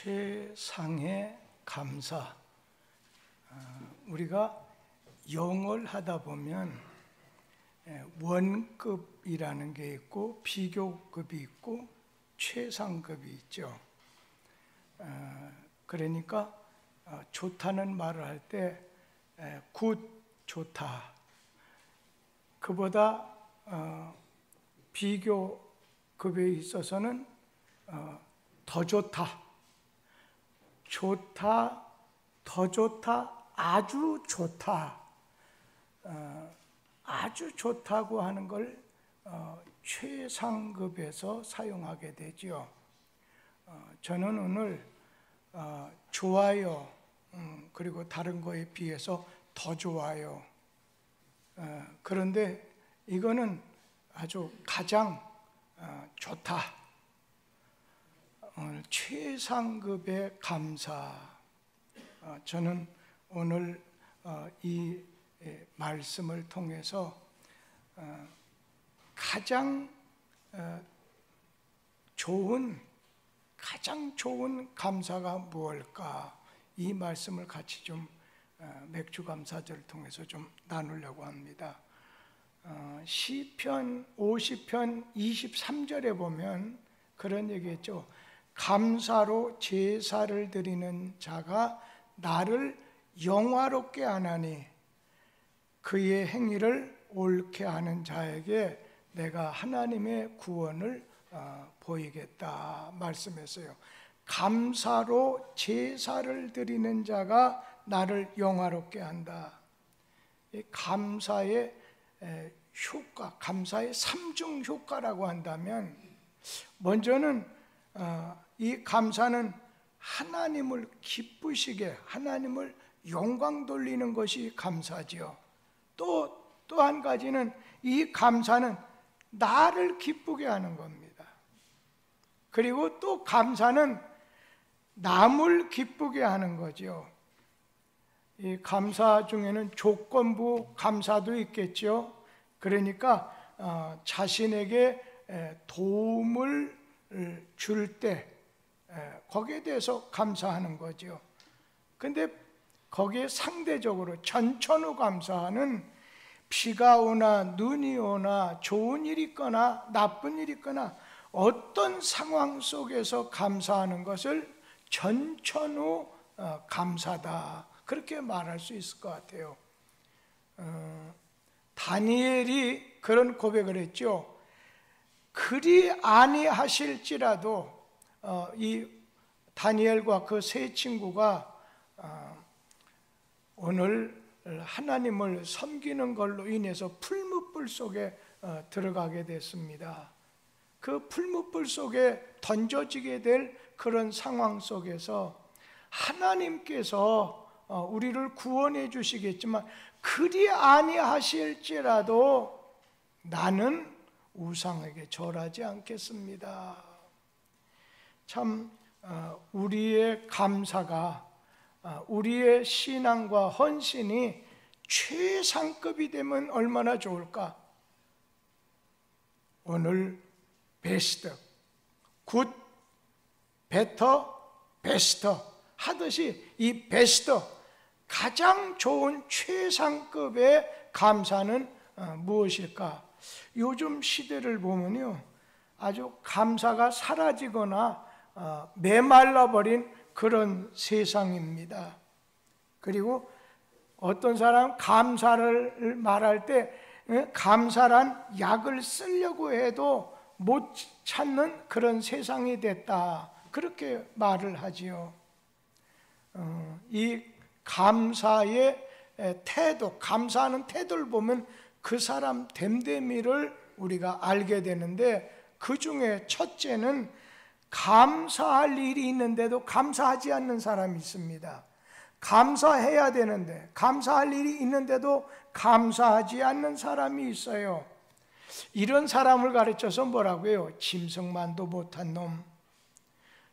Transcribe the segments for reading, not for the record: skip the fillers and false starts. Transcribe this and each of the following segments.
최상의 감사. 우리가 영어를 하다 보면 원급이라는 게 있고 비교급이 있고 최상급이 있죠. 그러니까 좋다는 말을 할 때 굿, 좋다. 그보다 비교급에 있어서는 더 좋다, 좋다, 더 좋다, 아주 좋다. 아주 좋다고 하는 걸 최상급에서 사용하게 되죠. 저는 오늘 좋아요, 그리고 다른 거에 비해서 더 좋아요. 그런데 이거는 아주 가장 좋다. 오늘 최상급의 감사. 저는 오늘 이 말씀을 통해서 가장 좋은 감사가 무엇일까, 이 말씀을 같이 좀 맥주 감사절을 통해서 좀 나누려고 합니다. 시편 50편 23절에 보면 그런 얘기했죠. 감사로 제사를 드리는 자가 나를 영화롭게 하나니 그의 행위를 옳게 하는 자에게 내가 하나님의 구원을 보이겠다 말씀했어요. 감사로 제사를 드리는 자가 나를 영화롭게 한다. 감사의 효과, 감사의 삼중 효과라고 한다면, 먼저는 이 감사는 하나님을 기쁘시게, 하나님을 영광 돌리는 것이 감사지요. 또 한 가지는 이 감사는 나를 기쁘게 하는 겁니다. 그리고 또 감사는 남을 기쁘게 하는 거죠. 이 감사 중에는 조건부 감사도 있겠죠. 그러니까 자신에게 도움을 줄 때 거기에 대해서 감사하는 거죠. 근데 거기에 상대적으로 전천후 감사는 비가 오나 눈이 오나 좋은 일이 있거나 나쁜 일이 있거나 어떤 상황 속에서 감사하는 것을 전천후 감사다, 그렇게 말할 수 있을 것 같아요. 다니엘이 그런 고백을 했죠. 그리 아니하실지라도 이 다니엘과 그 세 친구가 오늘 하나님을 섬기는 걸로 인해서 풀무불 속에 들어가게 됐습니다. 그 풀무불 속에 던져지게 될 그런 상황 속에서 하나님께서 우리를 구원해 주시겠지만 그리 아니하실지라도 나는 우상에게 절하지 않겠습니다. 참 우리의 감사가, 우리의 신앙과 헌신이 최상급이 되면 얼마나 좋을까. 오늘 베스트, 굿, 베터, 베스터 하듯이 이 베스트, 가장 좋은 최상급의 감사는 무엇일까? 요즘 시대를 보면요, 아주 감사가 사라지거나 메말라버린 그런 세상입니다. 그리고 어떤 사람 감사를 말할 때 감사란 약을 쓰려고 해도 못 찾는 그런 세상이 됐다, 그렇게 말을 하지요. 이 감사의 태도, 감사하는 태도를 보면 그 사람 됨됨이를 우리가 알게 되는데, 그 중에 첫째는 감사할 일이 있는데도 감사하지 않는 사람이 있습니다. 감사해야 되는데, 감사할 일이 있는데도 감사하지 않는 사람이 있어요. 이런 사람을 가르쳐서 뭐라고 해요? 짐승만도 못한 놈.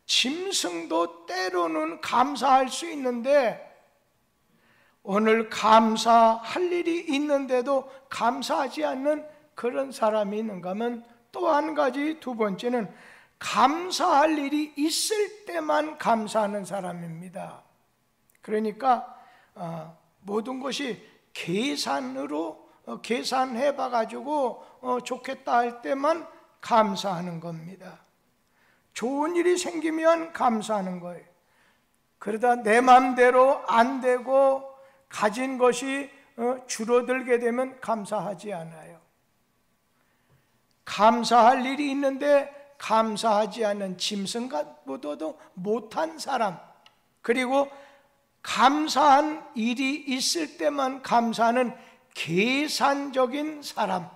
짐승도 때로는 감사할 수 있는데, 오늘 감사할 일이 있는데도 감사하지 않는 그런 사람이 있는가 하면, 또 한 가지, 두 번째는 감사할 일이 있을 때만 감사하는 사람입니다. 그러니까 모든 것이 계산으로 계산해 봐가지고 좋겠다 할 때만 감사하는 겁니다. 좋은 일이 생기면 감사하는 거예요. 그러다 내 마음대로 안 되고 가진 것이 줄어들게 되면 감사하지 않아요. 감사할 일이 있는데 감사하지 않는 짐승보다도 못한 사람, 그리고 감사한 일이 있을 때만 감사하는 계산적인 사람,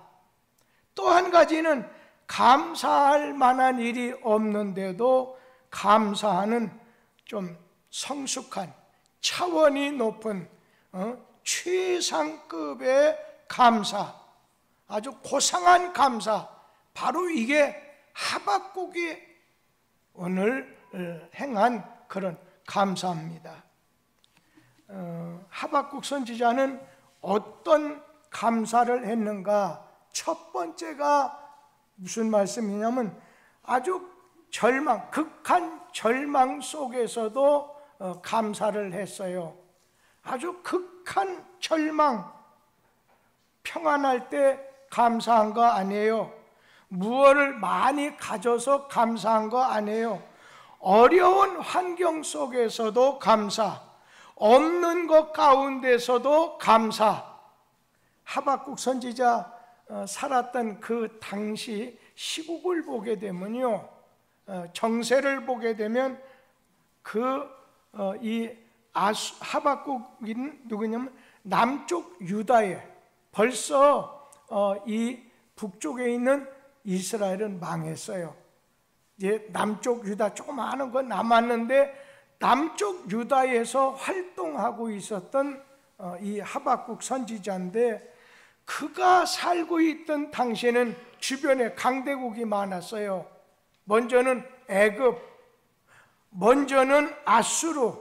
또 한 가지는 감사할 만한 일이 없는데도 감사하는 좀 성숙한, 차원이 높은 최상급의 감사, 아주 고상한 감사, 바로 이게 하박국이 오늘 행한 그런 감사입니다. 하박국 선지자는 어떤 감사를 했는가? 첫 번째가 무슨 말씀이냐면 아주 극한 절망 속에서도 감사를 했어요. 아주 극한 절망, 평안할 때 감사한 거 아니에요. 무엇을 많이 가져서 감사한 거 아니에요. 어려운 환경 속에서도 감사, 없는 것 가운데서도 감사. 하박국 선지자 살았던 그 당시 시국을 보게 되면요, 정세를 보게 되면 하박국인 누구냐면 남쪽 유다에 벌써 이 북쪽에 있는 이스라엘은 망했어요. 이제 남쪽 유다 조그마한 건 남았는데 남쪽 유다에서 활동하고 있었던 이 하박국 선지자인데, 그가 살고 있던 당시에는 주변에 강대국이 많았어요. 먼저는 애굽, 먼저는 아수르,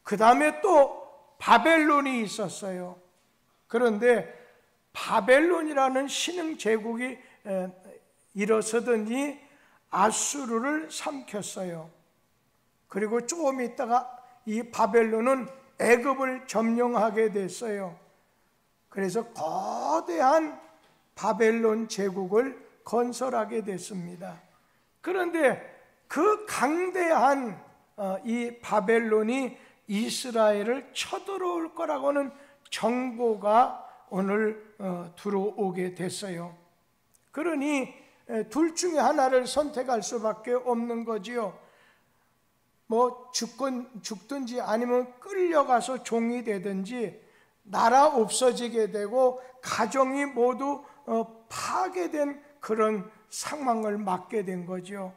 그 다음에 또 바벨론이 있었어요. 그런데 바벨론이라는 신흥 제국이 일어서더니 아수르를 삼켰어요. 그리고 조금 있다가 이 바벨론은 애굽을 점령하게 됐어요. 그래서 거대한 바벨론 제국을 건설하게 됐습니다. 그런데 그 강대한 이 바벨론이 이스라엘을 쳐들어올 거라고는 정보가 오늘 들어오게 됐어요. 그러니 둘 중에 하나를 선택할 수밖에 없는 거지요. 뭐 죽든지 아니면 끌려가서 종이 되든지, 나라 없어지게 되고 가정이 모두 파괴된 그런 상황을 맞게 된 거죠.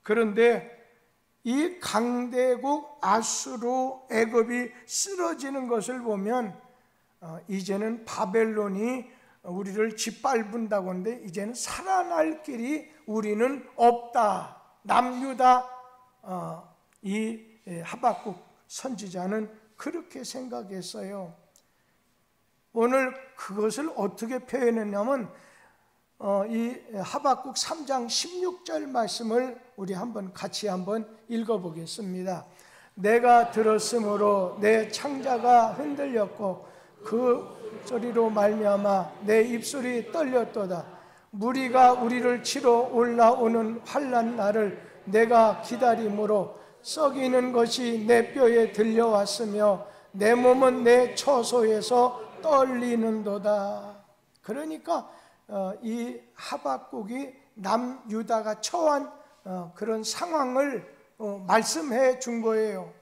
그런데 이 강대국 아수르, 애굽이 쓰러지는 것을 보면 이제는 바벨론이 우리를 짓밟은다고 하는데 이제는 살아날 길이 우리는 없다. 남유다, 이 하박국 선지자는 그렇게 생각했어요. 오늘 그것을 어떻게 표현했냐면 이 하박국 3장 16절 말씀을 우리 같이 한번 읽어보겠습니다. 내가 들었으므로 내 창자가 흔들렸고 그 소리로 말미암아 내 입술이 떨렸도다. 무리가 우리를 치러 올라오는 환난 날을 내가 기다림으로 썩이는 것이 내 뼈에 들려왔으며 내 몸은 내 처소에서 떨리는도다. 그러니까 이 하박국이 남유다가 처한 그런 상황을 말씀해 준 거예요.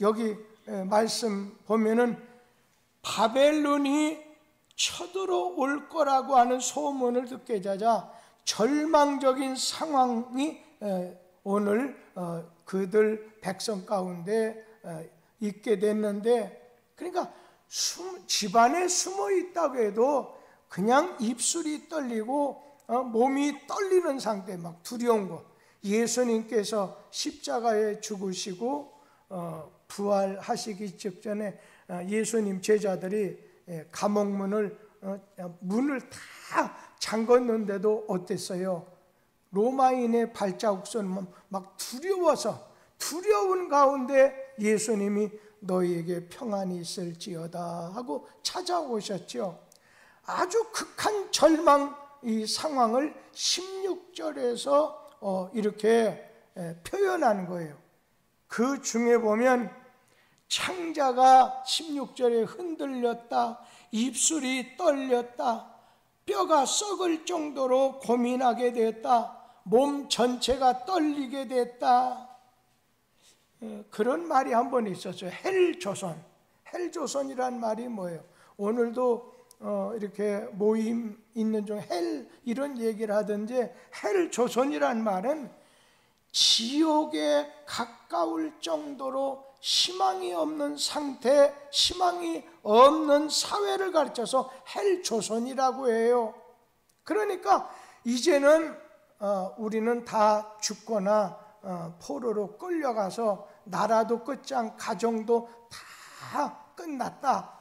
여기 말씀 보면은 바벨론이 쳐들어올 거라고 하는 소문을 듣게 되자 절망적인 상황이 오늘 그들 백성 가운데 있게 됐는데, 그러니까 집안에 숨어 있다고 해도 그냥 입술이 떨리고 몸이 떨리는 상태, 막 두려운 거. 예수님께서 십자가에 죽으시고 부활하시기 직전에 예수님 제자들이 감옥문을 문을 다 잠궜는데도 어땠어요? 로마인의 발자국선 막 두려운 가운데 예수님이 너희에게 평안이 있을지어다 하고 찾아오셨죠. 아주 극한 절망 이 상황을 16절에서 이렇게 표현하는 거예요. 그 중에 보면 창자가 16절에 흔들렸다, 입술이 떨렸다, 뼈가 썩을 정도로 고민하게 됐다, 몸 전체가 떨리게 됐다, 그런 말이 한 번 있었죠. 헬조선. 헬조선이란 말이 뭐예요? 오늘도 이렇게 모임 있는 중 헬 이런 얘기를 하든지, 헬조선이란 말은 지옥에 가까울 정도로 희망이 없는 상태, 희망이 없는 사회를 가르쳐서 헬조선이라고 해요. 그러니까 이제는 우리는 다 죽거나 포로로 끌려가서 나라도 끝장, 가정도 다 끝났다,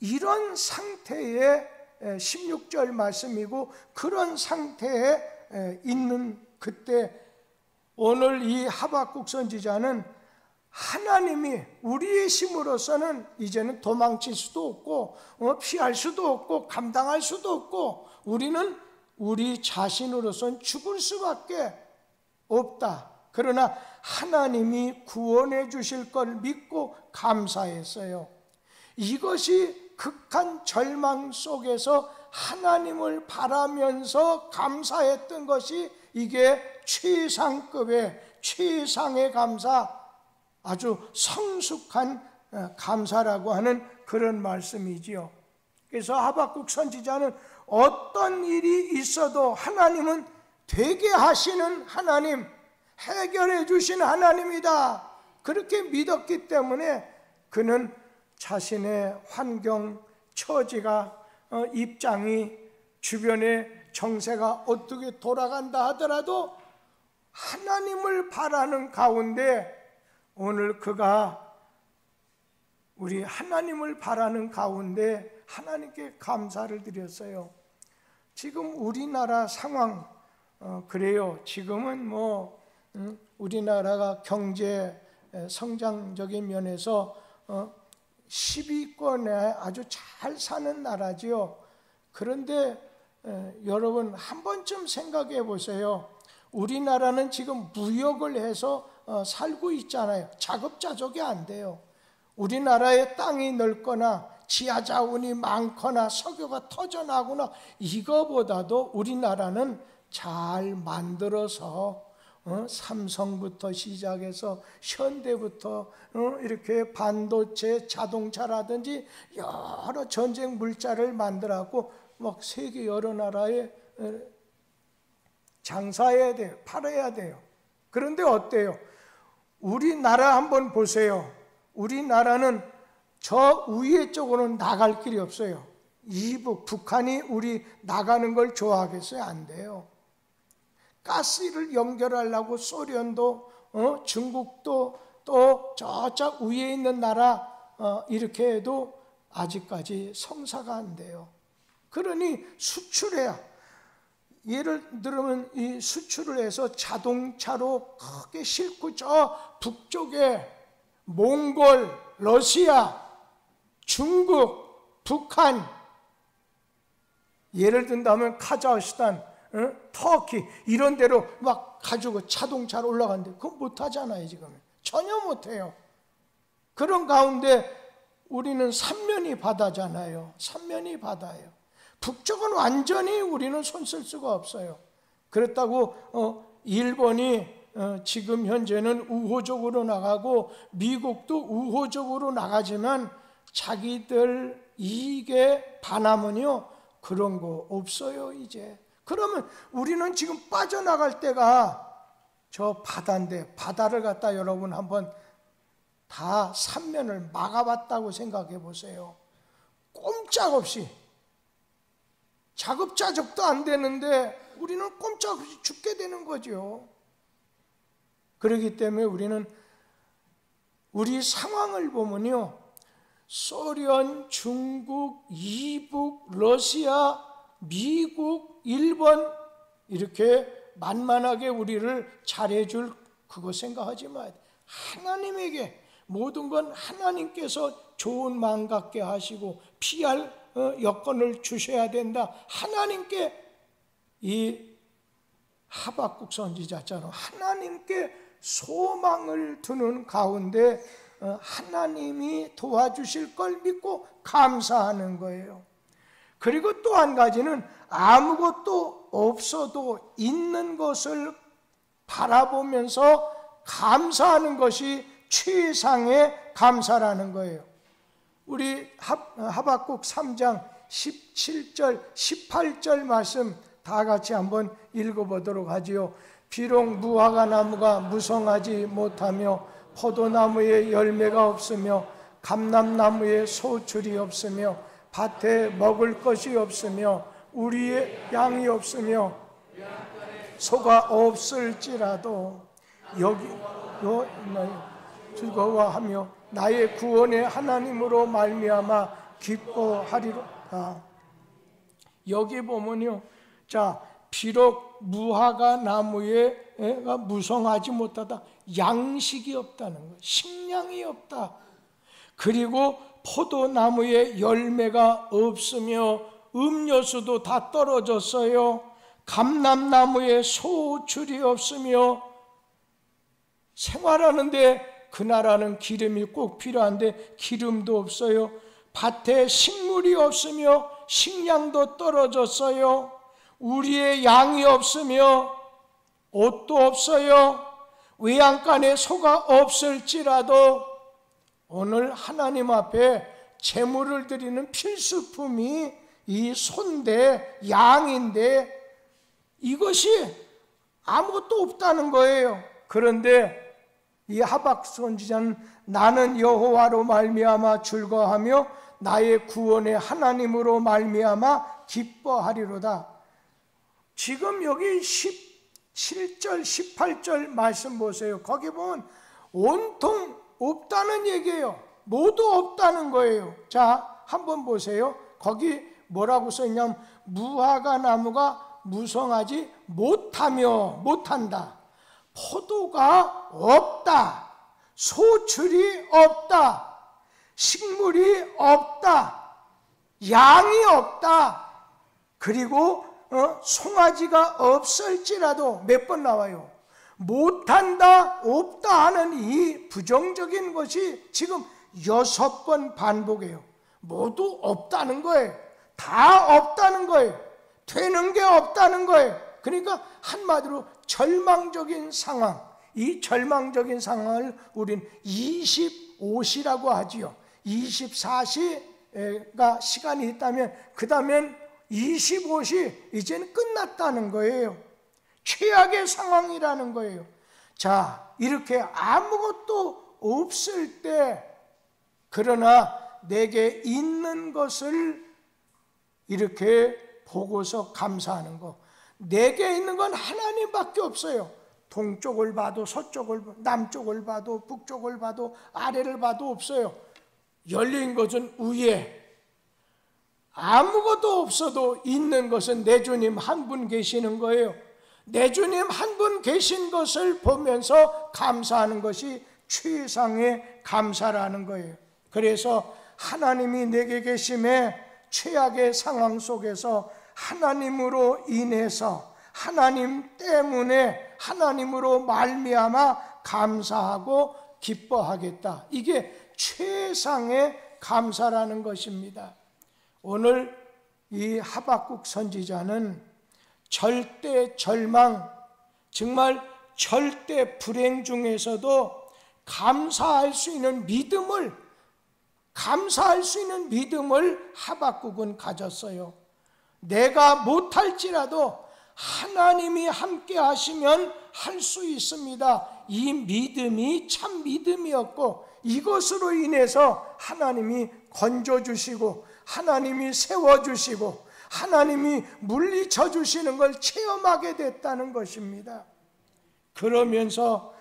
이런 상태의 16절 말씀이고, 그런 상태에 있는 그때 오늘 이 하박국 선지자는 하나님이 우리의 힘으로서는 이제는 도망칠 수도 없고 피할 수도 없고 감당할 수도 없고, 우리는 우리 자신으로서는 죽을 수밖에 없다. 그러나 하나님이 구원해 주실 걸 믿고 감사했어요. 이것이 극한 절망 속에서 하나님을 바라면서 감사했던 것이, 이게 최상급의 최상의 감사, 아주 성숙한 감사라고 하는 그런 말씀이지요. 그래서 하박국 선지자는 어떤 일이 있어도 하나님은 되게 하시는 하나님, 해결해 주신 하나님이다, 그렇게 믿었기 때문에 그는 자신의 환경, 처지가, 입장이, 주변의 정세가 어떻게 돌아간다 하더라도 하나님을 바라는 가운데, 오늘 그가 우리 하나님을 바라는 가운데 하나님께 감사를 드렸어요. 지금 우리나라 상황 그래요. 지금은 우리나라가 경제 성장적인 면에서 10위권에 아주 잘 사는 나라지요. 그런데 여러분 한 번쯤 생각해 보세요. 우리나라는 지금 무역을 해서 살고 있잖아요. 자급자족이 안 돼요. 우리나라의 땅이 넓거나 지하자원이 많거나 석유가 터져나거나, 이거보다도 우리나라는 잘 만들어서 삼성부터 시작해서 현대부터 이렇게 반도체, 자동차라든지 여러 전쟁 물자를 만들었고 막 세계 여러 나라에 장사해야 돼요. 팔아야 돼요. 그런데 어때요? 우리나라 한번 보세요. 우리나라는 저 위에 쪽으로는 나갈 길이 없어요. 이북, 북한이 우리 나가는 걸 좋아하겠어요? 안 돼요. 가스를 연결하려고 소련도 중국도 또 저쪽 위에 있는 나라 이렇게 해도 아직까지 성사가 안 돼요. 그러니 수출해야, 예를 들면 이 수출을 해서 자동차로 크게 싣고 저 북쪽에 몽골, 러시아, 중국, 북한, 예를 든다면 카자흐스탄, 터키 이런 데로 막 가지고 자동차로 올라가는데 그건 못하잖아요. 지금 전혀 못해요. 그런 가운데 우리는 삼면이 바다잖아요. 삼면이 바다예요. 북쪽은 완전히 우리는 손 쓸 수가 없어요. 그렇다고 일본이 지금 현재는 우호적으로 나가고 미국도 우호적으로 나가지만 자기들 이익에 반하면요 그런 거 없어요 이제. 그러면 우리는 지금 빠져나갈 때가 저 바다인데, 바다를 갖다 여러분 한번 다 삼면을 막아봤다고 생각해 보세요. 꼼짝없이, 자급자족도 안 되는데 우리는 꼼짝없이 죽게 되는 거죠. 그렇기 때문에 우리는 우리 상황을 보면요, 소련, 중국, 이북, 러시아, 미국, 일본 이렇게 만만하게 우리를 잘해줄 그거 생각하지 마야 돼. 하나님에게 모든 건 하나님께서 좋은 마음 갖게 하시고 피할 여건을 주셔야 된다. 하나님께, 이 하박국 선지자처럼 하나님께 소망을 두는 가운데 하나님이 도와주실 걸 믿고 감사하는 거예요. 그리고 또 한 가지는 아무것도 없어도 있는 것을 바라보면서 감사하는 것이 최상의 감사라는 거예요. 우리 하박국 3장 17절 18절 말씀 다 같이 한번 읽어보도록 하지요. 비록 무화과 나무가 무성하지 못하며 포도나무에 열매가 없으며 감람나무에 소출이 없으며 밭에 먹을 것이 없으며 우리의 양이 없으며 소가 없을지라도 즐거워하며 나의 구원의 하나님으로 말미암아 기뻐하리로다. 여기 보면요, 자, 비록 무화과 나무에가 무성하지 못하다, 양식이 없다는 거예요. 식량이 없다. 그리고 포도나무에 열매가 없으며 음료수도 다 떨어졌어요. 감람나무에 소출이 없으며 생활하는데 그 나라는 기름이 꼭 필요한데 기름도 없어요. 밭에 식물이 없으며 식량도 떨어졌어요. 우리의 양이 없으며 옷도 없어요. 외양간에 소가 없을지라도 오늘 하나님 앞에 제물을 드리는 필수품이 이 소인데, 양인데 이것이 아무것도 없다는 거예요. 그런데 이 하박국 선지자는 나는 여호와로 말미암아 즐거워하며 나의 구원의 하나님으로 말미암아 기뻐하리로다. 지금 여기 17절 18절 말씀 보세요. 거기 보면 온통 없다는 얘기예요. 모두 없다는 거예요. 자, 한번 보세요. 거기 뭐라고 써있냐면 무화과 나무가 무성하지 못한다. 포도가 없다. 소출이 없다. 식물이 없다. 양이 없다. 그리고 송아지가 없을지라도 몇 번 나와요. 못한다, 없다 하는 이 부정적인 것이 지금 6번 반복해요. 모두 없다는 거예요. 다 없다는 거예요. 되는 게 없다는 거예요. 그러니까 한마디로 절망적인 상황, 이 절망적인 상황을 우린 25시라고 하지요. 24시가 시간이 있다면 그 다음엔 25시 이제는 끝났다는 거예요. 최악의 상황이라는 거예요. 자, 이렇게 아무것도 없을 때 그러나 내게 있는 것을 이렇게 보고서 감사하는 거. 내게 있는 건 하나님밖에 없어요. 동쪽을 봐도 서쪽을 봐도 남쪽을 봐도 북쪽을 봐도 아래를 봐도 없어요. 열린 것은 위에. 아무것도 없어도 있는 것은 내 주님 한 분 계시는 거예요. 내 주님 한 분 계신 것을 보면서 감사하는 것이 최상의 감사라는 거예요. 그래서 하나님이 내게 계심에 최악의 상황 속에서 하나님으로 인해서 하나님 때문에 하나님으로 말미암아 감사하고 기뻐하겠다. 이게 최상의 감사라는 것입니다. 오늘 이 하박국 선지자는 절대 절망, 정말 절대 불행 중에서도 감사할 수 있는 믿음을 하박국은 가졌어요. 내가 못할지라도 하나님이 함께 하시면 할 수 있습니다. 이 믿음이 참 믿음이었고 이것으로 인해서 하나님이 건져주시고 하나님이 세워주시고 하나님이 물리쳐 주시는 걸 체험하게 됐다는 것입니다. 그러면서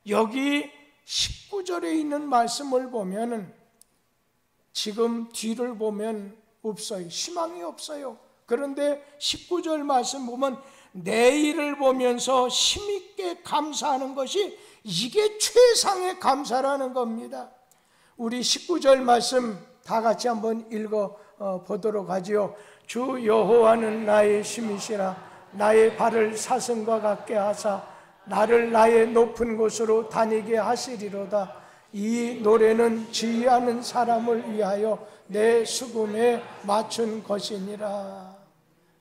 여기 19절에 있는 말씀을 보면은 지금 뒤를 보면 없어요. 희망이 없어요. 그런데 19절 말씀 보면 내일을 보면서 힘있게 감사하는 것이 이게 최상의 감사라는 겁니다. 우리 19절 말씀 다 같이 한번 읽어 보도록 하지요. 주 여호와는 나의 힘이시라. 나의 발을 사슴과 같게 하사 나를 나의 높은 곳으로 다니게 하시리로다. 이 노래는 지휘하는 사람을 위하여 내 수금에 맞춘 것이니라.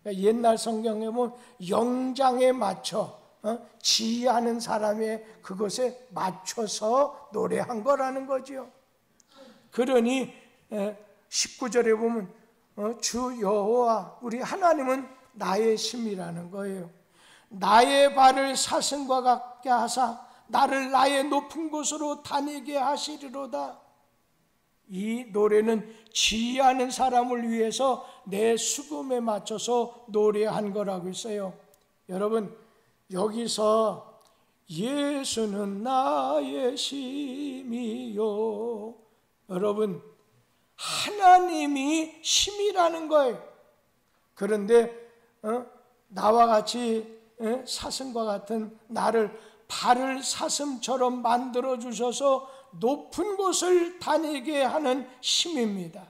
옛날 성경에 보면 영장에 맞춰 지휘하는 사람의 그것에 맞춰서 노래한 거라는 거죠. 그러니 19절에 보면 주 여호와 우리 하나님은 나의 힘이라는 거예요. 나의 발을 사슴과 같게 하사 나를 나의 높은 곳으로 다니게 하시리로다. 이 노래는 지휘하는 사람을 위해서 내 수금에 맞춰서 노래한 거라고 했어요. 여러분, 여기서 예수는 나의 힘이요, 여러분, 하나님이 힘이라는 거예요. 그런데 나와 같이 사슴과 같은 나를 발을 사슴처럼 만들어 주셔서 높은 곳을 다니게 하는 힘입니다.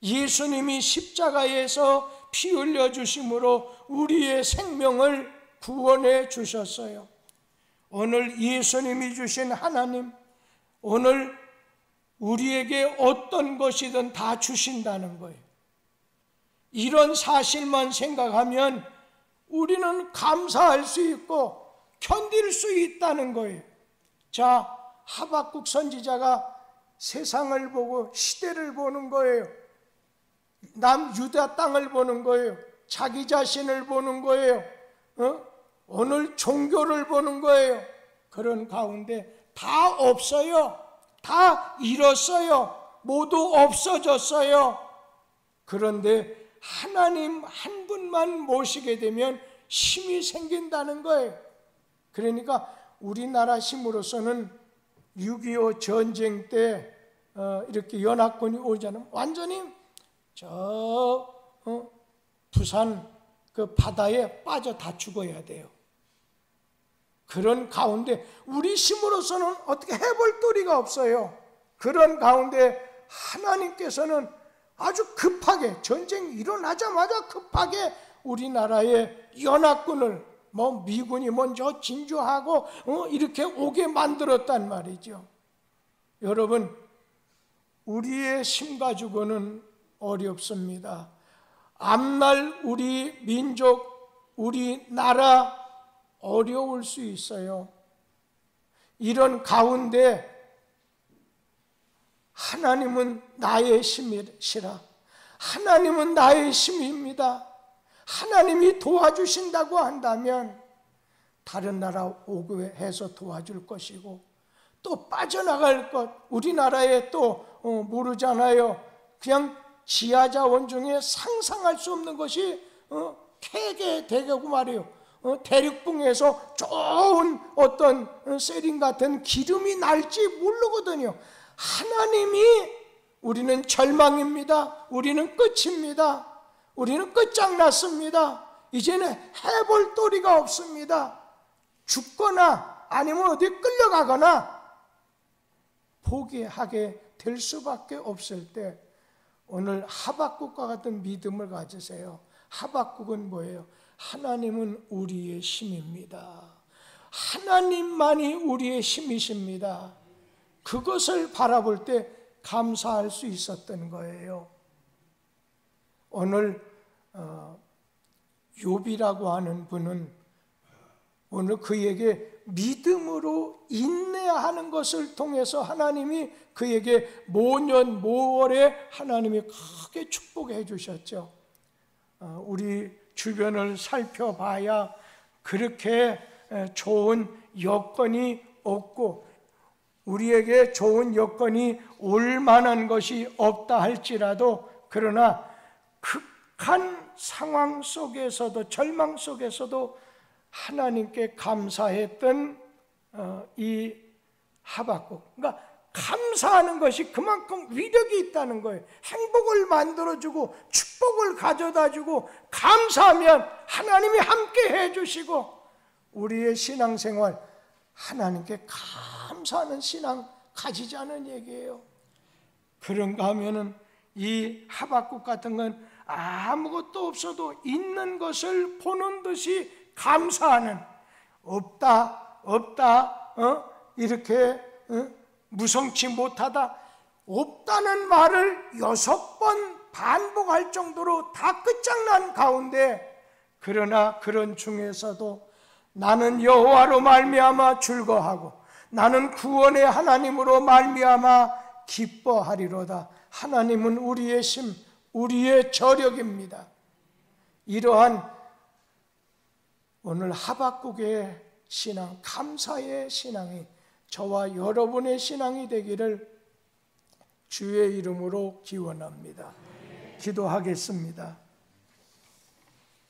예수님이 십자가에서 피 흘려 주심으로 우리의 생명을 구원해 주셨어요. 오늘 예수님이 주신 하나님, 오늘 우리에게 어떤 것이든 다 주신다는 거예요. 이런 사실만 생각하면 우리는 감사할 수 있고 견딜 수 있다는 거예요. 자, 하박국 선지자가 세상을 보고 시대를 보는 거예요. 남유다 땅을 보는 거예요. 자기 자신을 보는 거예요. 오늘 종교를 보는 거예요. 그런 가운데 다 없어요. 다 잃었어요. 모두 없어졌어요. 그런데 하나님 한 분만 모시게 되면 힘이 생긴다는 거예요. 그러니까 우리나라 힘으로서는 6.25 전쟁 때 이렇게 연합군이 오잖아요. 완전히 저 부산 그 바다에 빠져 다 죽어야 돼요. 그런 가운데 우리 힘으로서는 어떻게 해볼 도리가 없어요. 그런 가운데 하나님께서는 아주 급하게 전쟁이 일어나자마자 급하게 우리나라의 연합군을 미군이 먼저 진주하고 이렇게 오게 만들었단 말이죠. 여러분, 우리의 힘 가지고는 어렵습니다. 앞날 우리 민족, 우리 나라 어려울 수 있어요. 이런 가운데 하나님은 나의 힘이시라. 하나님은 나의 힘입니다. 하나님이 도와주신다고 한다면 다른 나라 오게 해서 도와줄 것이고, 또 빠져나갈 것, 우리나라에 또 모르잖아요. 그냥 지하자원 중에 상상할 수 없는 것이 태계 대교고 말이에요. 대륙붕에서 좋은 어떤 세린 같은 기름이 날지 모르거든요. 하나님이 우리는 절망입니다. 우리는 끝입니다. 우리는 끝장났습니다. 이제는 해볼 도리가 없습니다. 죽거나 아니면 어디 끌려가거나 포기하게 될 수밖에 없을 때 오늘 하박국과 같은 믿음을 가지세요. 하박국은 뭐예요? 하나님은 우리의 힘입니다. 하나님만이 우리의 힘이십니다. 그것을 바라볼 때 감사할 수 있었던 거예요. 오늘 욥이라고 하는 분은 오늘 그에게 믿음으로 인내하는 것을 통해서 하나님이 그에게 모년 모월에 하나님이 크게 축복해 주셨죠. 우리 주변을 살펴봐야 그렇게 좋은 여건이 없고 우리에게 좋은 여건이 올 만한 것이 없다 할지라도, 그러나 극한 상황 속에서도 절망 속에서도 하나님께 감사했던 이 하박국, 그러니까 감사하는 것이 그만큼 위력이 있다는 거예요. 행복을 만들어주고 축복을 축복을 가져다 주고 감사하면 하나님이 함께 해주시고 우리의 신앙생활 하나님께 감사하는 신앙 가지자는 얘기예요. 그런가 하면은 이 하박국 같은 건 아무것도 없어도 있는 것을 보는 듯이 감사하는, 없다 이렇게 무성치 못하다, 없다는 말을 6번 반복할 정도로 다 끝장난 가운데, 그러나 그런 중에서도 나는 여호와로 말미암아 즐거하고 나는 구원의 하나님으로 말미암아 기뻐하리로다. 하나님은 우리의 심, 우리의 저력입니다. 이러한 오늘 하박국의 신앙, 감사의 신앙이 저와 여러분의 신앙이 되기를 주의 이름으로 기원합니다. 기도하겠습니다.